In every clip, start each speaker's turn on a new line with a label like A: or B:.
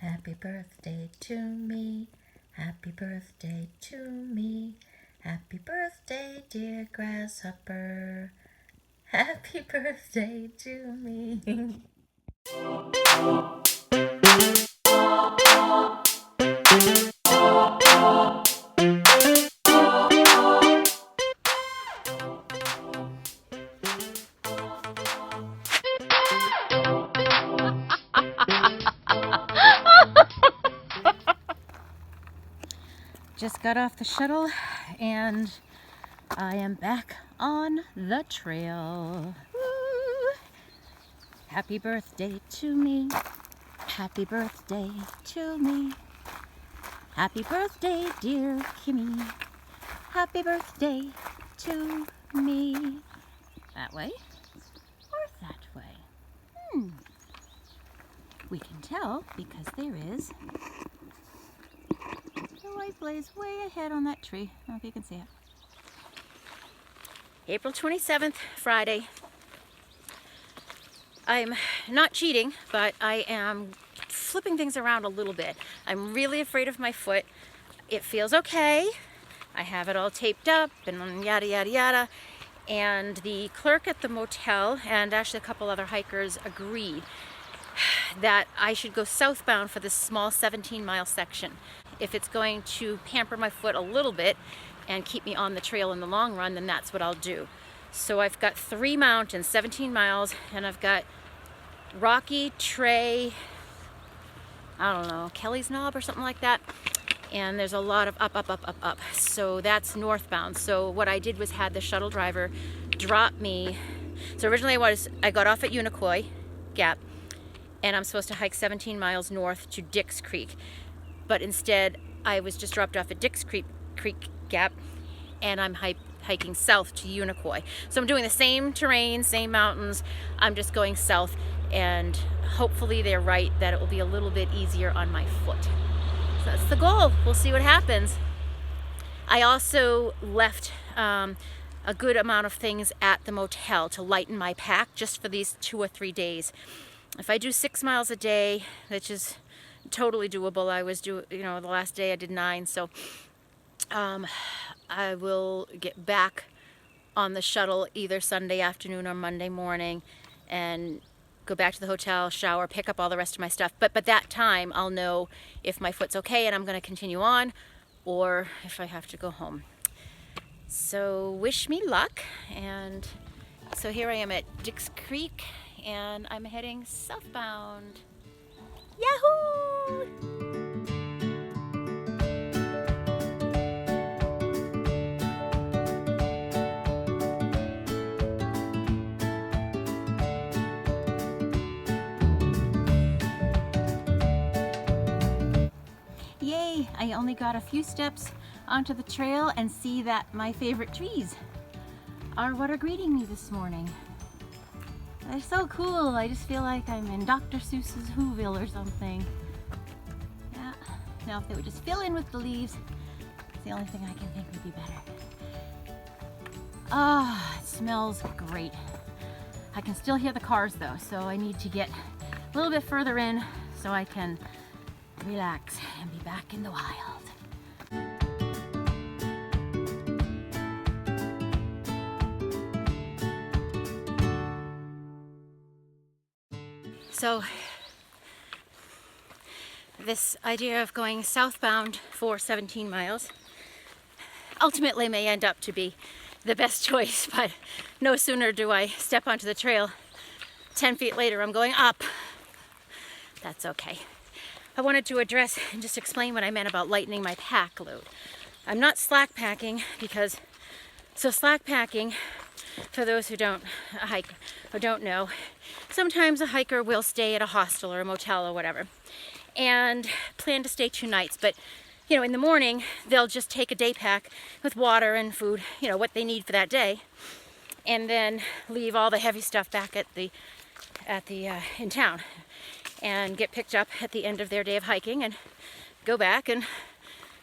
A: Happy birthday to me. Happy birthday to me. Happy birthday, dear grasshopper. Happy birthday to me. Just got off the shuttle and I am back on the trail. Woo! Happy birthday to me. Happy birthday to me. Happy birthday, dear Kimmy. Happy birthday to me. That way or that way? We can tell because there is the white blaze way ahead on that tree. I don't know if you can see it. April 27th, Friday. I'm not cheating, but I am flipping things around a little bit. I'm really afraid of my foot. It feels okay. I have it all taped up and yada, yada, yada. And the clerk at the motel and actually a couple other hikers agreed that I should go southbound for this small 17-mile section. If it's going to pamper my foot a little bit and keep me on the trail in the long run, then that's what I'll do. So I've got 3 mountains, 17 miles, and I've got Rocky, Trey, I don't know, Kelly's Knob or something like that. And there's a lot of up. So that's northbound. So what I did was had the shuttle driver drop me. So originally I got off at Unicoi Gap, and I'm supposed to hike 17 miles north to Dix Creek. But instead, I was just dropped off at Dix Creek Gap, and I'm hiking south to Unicoi. So I'm doing the same terrain, same mountains. I'm just going south, and hopefully they're right that it will be a little bit easier on my foot. So that's the goal. We'll see what happens. I also left a good amount of things at the motel to lighten my pack just for these 2 or 3 days. If I do 6 miles a day, which is totally doable. The last day I did 9, so I will get back on the shuttle either Sunday afternoon or Monday morning and go back to the hotel, shower, pick up all the rest of my stuff. But by that time, I'll know if my foot's okay and I'm going to continue on, or if I have to go home. So wish me luck. And so here I am at Dix Creek, and I'm heading southbound. Yahoo! Yay! I only got a few steps onto the trail and see that my favorite trees are what are greeting me this morning. They're so cool. I just feel like I'm in Dr. Seuss's Whoville or something. Yeah. Now if they would just fill in with the leaves, it's the only thing I can think would be better. Ah, it smells great. I can still hear the cars though, so I need to get a little bit further in so I can relax and be back in the wild. So this idea of going southbound for 17 miles ultimately may end up to be the best choice, but no sooner do I step onto the trail, 10 feet later I'm going up. That's okay. I wanted to address and just explain what I meant about lightening my pack load. I'm not slack packing because, slack packing, for those who don't hike or don't know, sometimes a hiker will stay at a hostel or a motel or whatever and plan to stay 2 nights. But, in the morning, they'll just take a day pack with water and food, what they need for that day, and then leave all the heavy stuff back in town and get picked up at the end of their day of hiking and go back and,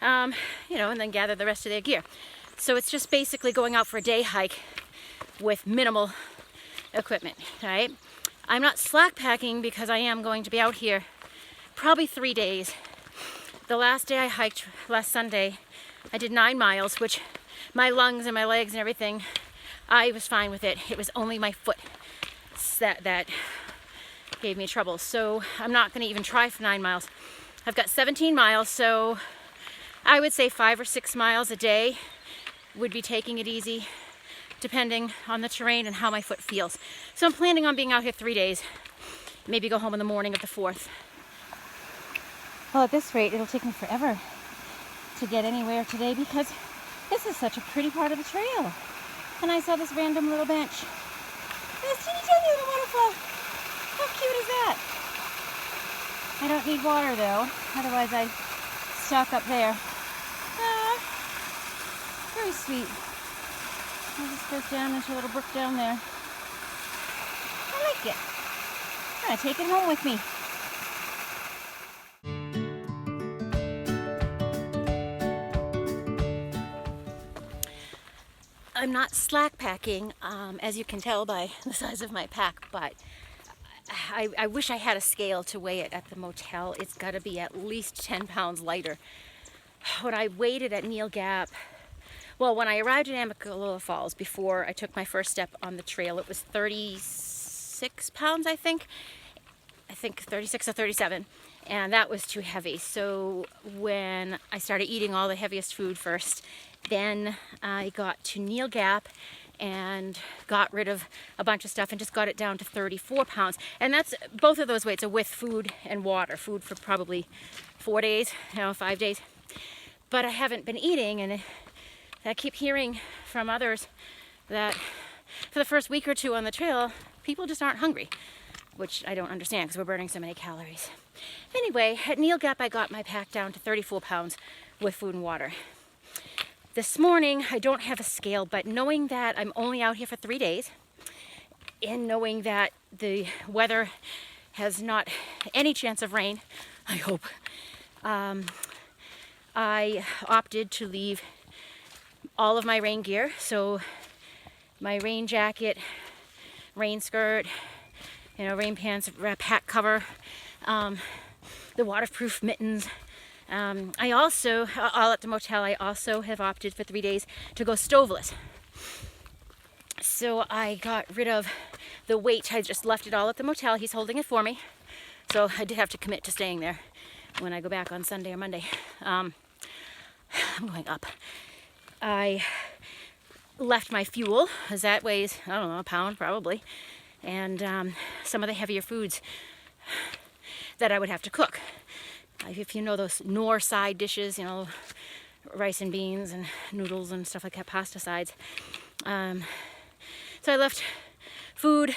A: and then gather the rest of their gear. So it's just basically going out for a day hike with minimal equipment, right? I'm not slack packing because I am going to be out here probably 3 days. The last day I hiked, last Sunday, I did 9 miles, which my lungs and my legs and everything, I was fine with it. It was only my foot that gave me trouble. So I'm not going to even try for 9 miles. I've got 17 miles, so I would say 5 or 6 miles a day would be taking it easy, depending on the terrain and how my foot feels. So I'm planning on being out here 3 days, maybe go home in the morning of the 4th. Well, at this rate, it'll take me forever to get anywhere today because this is such a pretty part of the trail. And I saw this random little bench. This teeny tiny little waterfall. How cute is that? I don't need water though, otherwise I'd stock up there. Ah, very sweet. It just goes down into a little brook down there. I like it. I'm gonna take it home with me. I'm not slack packing, as you can tell by the size of my pack, but I wish I had a scale to weigh it at the motel. It's got to be at least 10 pounds lighter. When I weighed it at Neil Gap, well, when I arrived at Amicalola Falls, before I took my first step on the trail, it was 36 pounds, I think 36 or 37, and that was too heavy. So when I started eating all the heaviest food first, then I got to Neil Gap and got rid of a bunch of stuff and just got it down to 34 pounds. And that's, both of those weights are with food and water. Food for probably 4 days, 5 days. But I haven't been eating, and I keep hearing from others that for the first week or two on the trail, people just aren't hungry, which I don't understand because we're burning so many calories. Anyway, at Neil Gap, I got my pack down to 34 pounds with food and water. This morning, I don't have a scale, but knowing that I'm only out here for 3 days, and knowing that the weather has not any chance of rain, I hope, I opted to leave all of my rain gear. So my rain jacket, rain skirt, rain pants, pack cover, the waterproof mittens. I also, all at the motel, I also have opted for 3 days to go stoveless. So I got rid of the weight. I just left it all at the motel. He's holding it for me. So I did have to commit to staying there when I go back on Sunday or Monday. I'm going up. I left my fuel, as that weighs, I don't know, a pound probably. And some of the heavier foods that I would have to cook. If you know those Knorr side dishes, rice and beans and noodles and stuff like that, pasta sides. So I left food,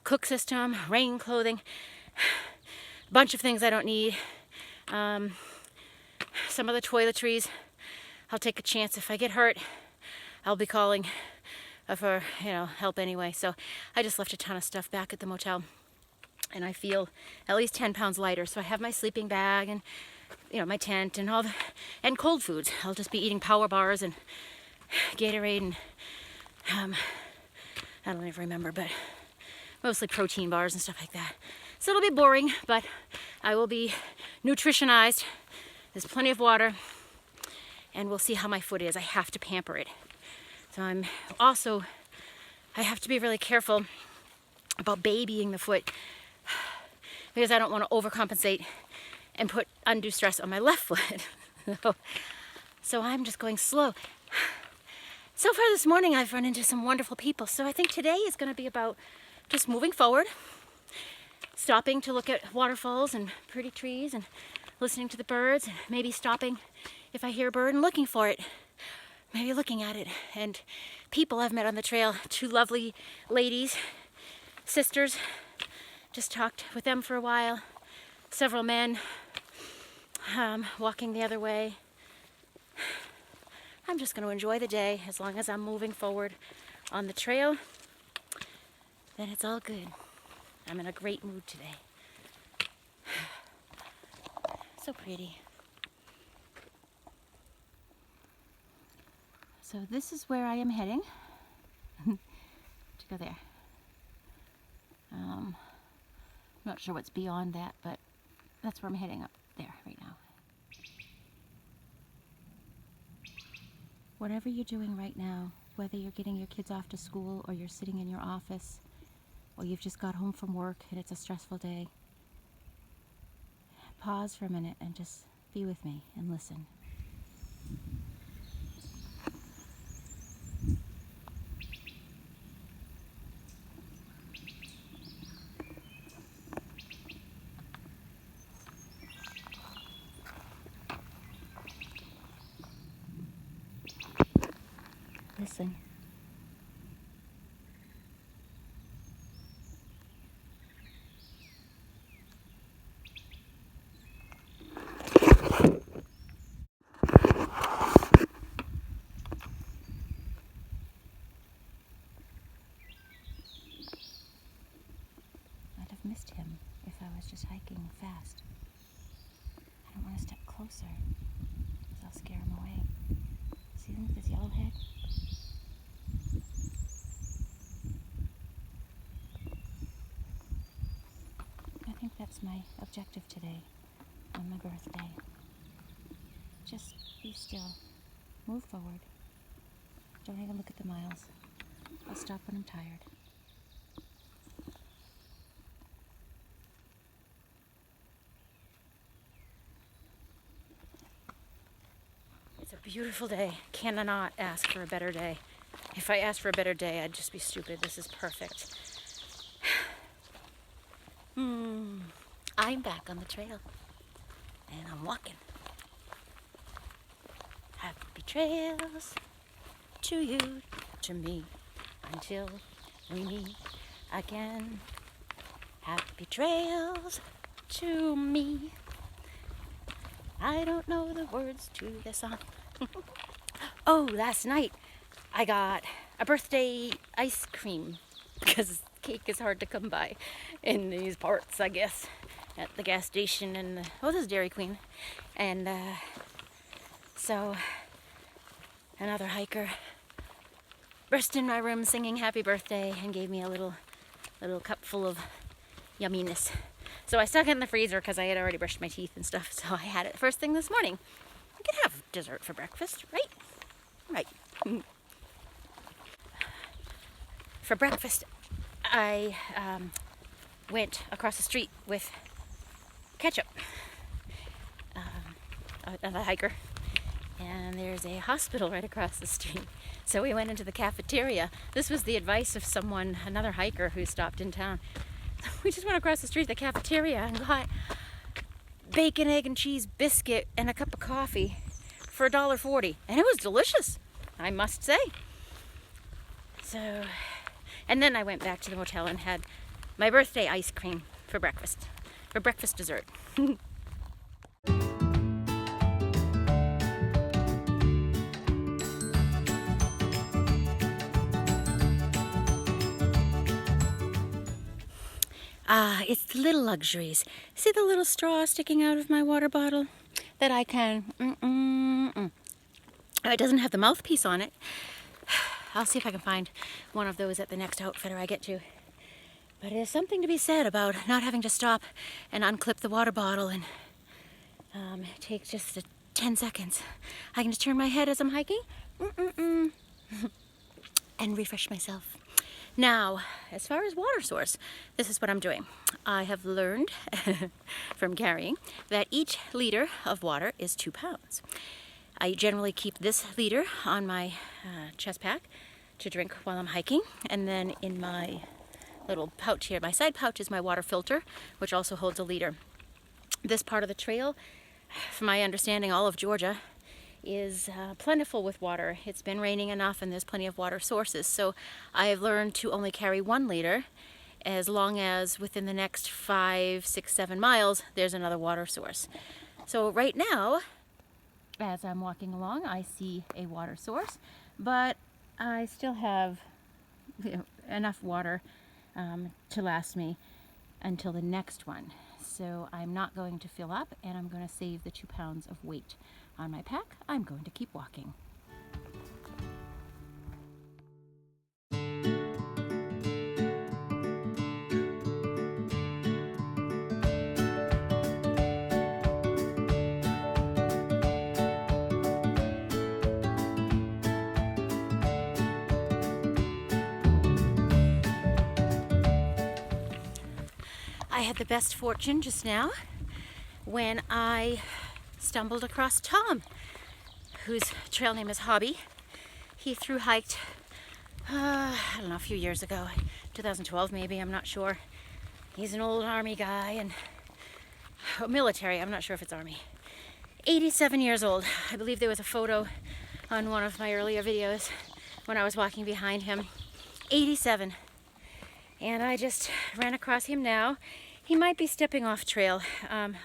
A: cook system, rain clothing, a bunch of things I don't need. Some of the toiletries, I'll take a chance. If I get hurt, I'll be calling for help anyway. So I just left a ton of stuff back at the motel. And I feel at least 10 pounds lighter. So I have my sleeping bag and, my tent and and cold foods. I'll just be eating power bars and Gatorade and, I don't even remember, but mostly protein bars and stuff like that. So it'll be boring, but I will be nutritionized. There's plenty of water, and we'll see how my foot is. I have to pamper it. So I have to be really careful about babying the foot, because I don't want to overcompensate and put undue stress on my left foot. So I'm just going slow. So far this morning, I've run into some wonderful people. So I think today is going to be about just moving forward, stopping to look at waterfalls and pretty trees and listening to the birds, and maybe stopping if I hear a bird and looking for it, maybe looking at it. And people I've met on the trail, 2 lovely ladies, sisters, just talked with them for a while. Several men walking the other way. I'm just going to enjoy the day. As long as I'm moving forward on the trail, then it's all good. I'm in a great mood today. So pretty. So this is where I am heading to go there. Not sure what's beyond that, but That's where I'm heading, up there right now. Whatever you're doing right now, whether you're getting your kids off to school or you're sitting in your office or you've just got home from work and it's a stressful day, pause for a minute and just be with me and listen. Listen. I'd have missed him if I was just hiking fast. I don't want to step closer because I'll scare him away. See him with his yellow head? I think that's my objective today on my birthday. Just be still. Move forward. Don't even look at the miles. I'll stop when I'm tired. It's a beautiful day. Cannot ask for a better day. If I asked for a better day, I'd just be stupid. This is perfect. I'm back on the trail. And I'm walking. Happy trails to you, to me, until we meet again. Happy trails to me. I don't know the words to this song. Oh, last night I got a birthday ice cream because cake is hard to come by in these parts, I guess, at the gas station and this is Dairy Queen. And so another hiker burst in my room singing happy birthday and gave me a little cup full of yumminess. So I stuck it in the freezer because I had already brushed my teeth and stuff, so I had it first thing this morning. You can have dessert for breakfast, right? Right. For breakfast, I went across the street with Ketchup, another hiker, and there's a hospital right across the street. So we went into the cafeteria. This was the advice of someone, another hiker who stopped in town. We just went across the street to the cafeteria and got bacon, egg, and cheese biscuit and a cup of coffee for $1.40. And it was delicious, I must say. So, and then I went back to the motel and had my birthday ice cream for breakfast dessert. It's the little luxuries. See the little straw sticking out of my water bottle? That I can... It doesn't have the mouthpiece on it. I'll see if I can find one of those at the next outfitter I get to. But there's something to be said about not having to stop and unclip the water bottle and take just 10 seconds. I can just turn my head as I'm hiking and refresh myself. Now, as far as water source, this is what I'm doing. I have learned from carrying that each liter of water is 2 pounds. I generally keep this liter on my chest pack to drink while I'm hiking, and then in my little pouch here, my side pouch, is my water filter, which also holds a liter. This part of the trail, from my understanding, all of Georgia, is plentiful with water. It's been raining enough and there's plenty of water sources. So I have learned to only carry 1 liter as long as within the next 5, 6, 7 miles there's another water source. So right now, as I'm walking along, I see a water source, but I still have enough water to last me until the next one. So I'm not going to fill up, and I'm going to save the 2 pounds of weight on my pack. I'm going to keep walking. had the best fortune just now when I stumbled across Tom, whose trail name is Hobby. He thru hiked, I don't know, a few years ago, 2012 maybe, I'm not sure. He's an old army guy and military, I'm not sure if it's army. 87 years old. I believe there was a photo on one of my earlier videos when I was walking behind him. 87. And I just ran across him now. He might be stepping off trail.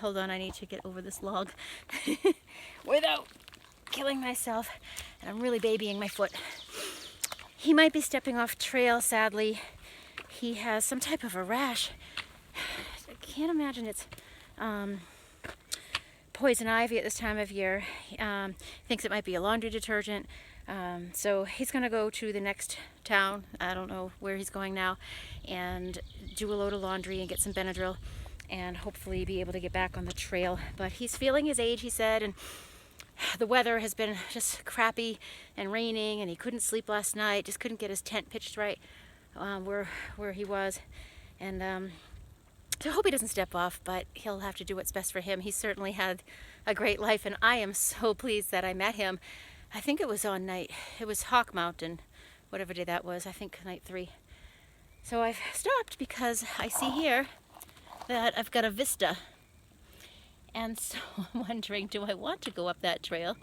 A: Hold on, I need to get over this log without killing myself. And I'm really babying my foot. He might be stepping off trail, sadly. He has some type of a rash. I can't imagine it's poison ivy at this time of year. Thinks it might be a laundry detergent. So he's gonna go to the next town, I don't know where he's going now, and do a load of laundry and get some Benadryl and hopefully be able to get back on the trail. But he's feeling his age, he said, and the weather has been just crappy and raining, and he couldn't sleep last night, just couldn't get his tent pitched right where he was. And so I hope he doesn't step off, but he'll have to do what's best for him. He certainly had a great life, and I am so pleased that I met him. I think it was it was Hawk Mountain, whatever day that was, I think night 3. So I've stopped because I see here that I've got a vista. And so I'm wondering, do I want to go up that trail?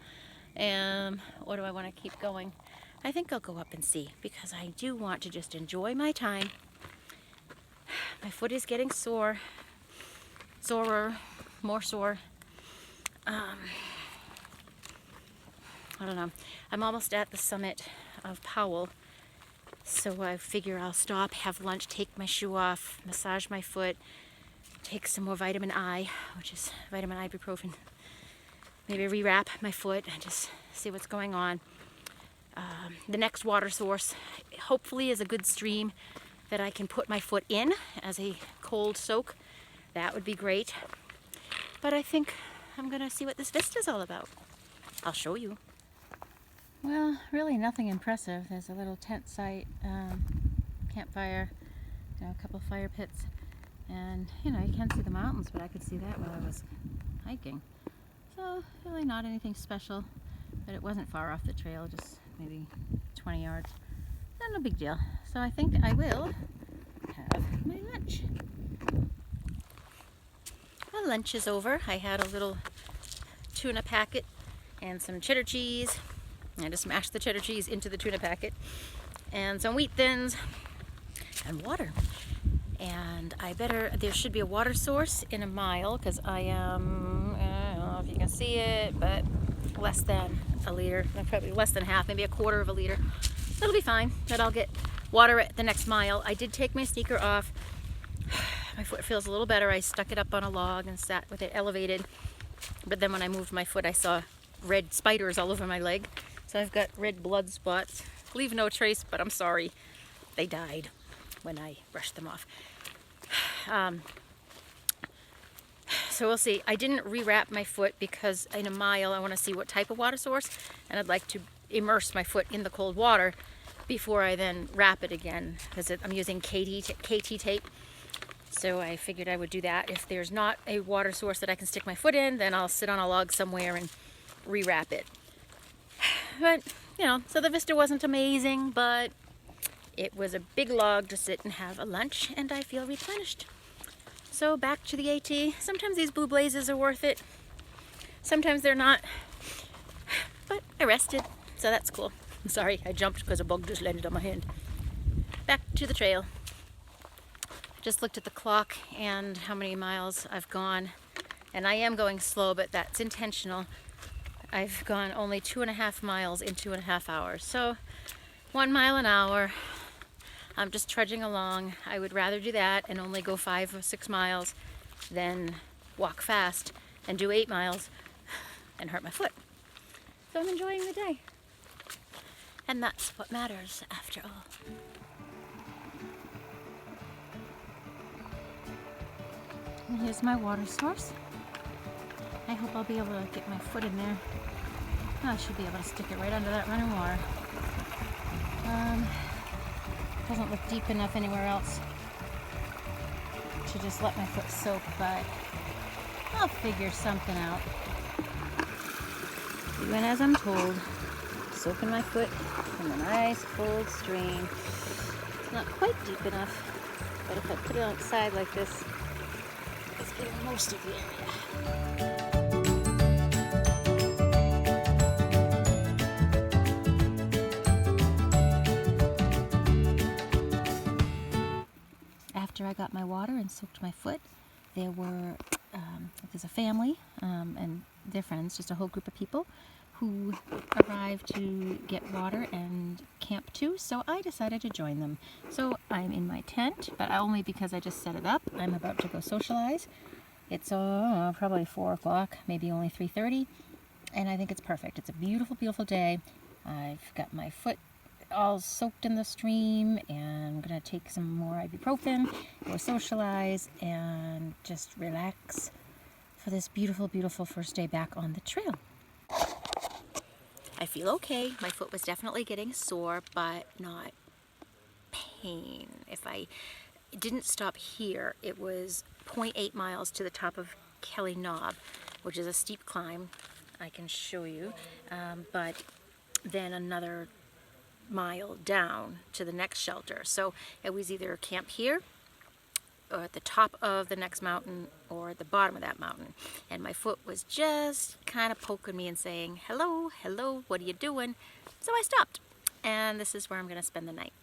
A: Or do I want to keep going? I think I'll go up and see, because I do want to just enjoy my time. My foot is getting sore. Sorer, more sore. I don't know. I'm almost at the summit of Powell, so I figure I'll stop, have lunch, take my shoe off, massage my foot, take some more vitamin I, which is vitamin ibuprofen, maybe rewrap my foot and just see what's going on. The next water source hopefully is a good stream that I can put my foot in as a cold soak. That would be great. But I think I'm gonna see what this vista is all about. I'll show you. Well, really nothing impressive. There's a little tent site, campfire, a couple fire pits, and you can't see the mountains, but I could see that while I was hiking. So really not anything special, but it wasn't far off the trail, just maybe 20 yards. No big deal. So I think I will have my lunch. Well, lunch is over. I had a little tuna packet and some cheddar cheese. I just mashed the cheddar cheese into the tuna packet, and some wheat thins, and water. And there should be a water source in a mile, because I am, I don't know if you can see it, but less than a liter, probably less than half, maybe a quarter of a liter. That'll be fine, but I'll get water at the next mile. I did take my sneaker off. My foot feels a little better. I stuck it up on a log and sat with it elevated, but then when I moved my foot, I saw red spiders all over my leg. So I've got red blood spots. Leave no trace, but I'm sorry. They died when I brushed them off. So we'll see. I didn't rewrap my foot because in a mile I want to see what type of water source, and I'd like to immerse my foot in the cold water before I then wrap it again, because I'm using KT tape. So I figured I would do that. If there's not a water source that I can stick my foot in, then I'll sit on a log somewhere and rewrap it. But, so the vista wasn't amazing, but it was a big log to sit and have a lunch, and I feel replenished. So back to the AT. Sometimes these blue blazes are worth it. Sometimes they're not. But I rested, so that's cool. I'm sorry, I jumped because a bug just landed on my hand. Back to the trail. I just looked at the clock and how many miles I've gone. And I am going slow, but that's intentional. I've gone only 2.5 miles in 2.5 hours. So 1 mile an hour. I'm just trudging along. I would rather do that and only go 5 or 6 miles than walk fast and do 8 miles and hurt my foot. So I'm enjoying the day. And that's what matters after all. And here's my water source. I hope I'll be able to get my foot in there. I should be able to stick it right under that running water. Doesn't look deep enough anywhere else to just let my foot soak, but I'll figure something out. Even as I'm told, soaking my foot in a nice cold stream. It's not quite deep enough, but if I put it outside like this, it's getting most of the area. After I got my water and soaked my foot, there's a family and their friends, just a whole group of people who arrived to get water and camp too, so I decided to join them. So I'm in my tent, but only because I just set it up. I'm about to go socialize. It's probably 4 o'clock, maybe only 3:30, and I think it's perfect. It's a beautiful, beautiful day. I've got my foot all soaked in the stream, and I'm gonna take some more ibuprofen, go socialize, and just relax for this beautiful, beautiful first day back on the trail. I feel okay. My foot was definitely getting sore, but not pain. If I didn't stop here, it was 0.8 miles to the top of Kelly Knob, which is a steep climb. I can show you, but then another mile down to the next shelter. So it was either camp here or at the top of the next mountain or at the bottom of that mountain. And my foot was just kind of poking me and saying, hello, hello, what are you doing? So I stopped. And this is where I'm going to spend the night.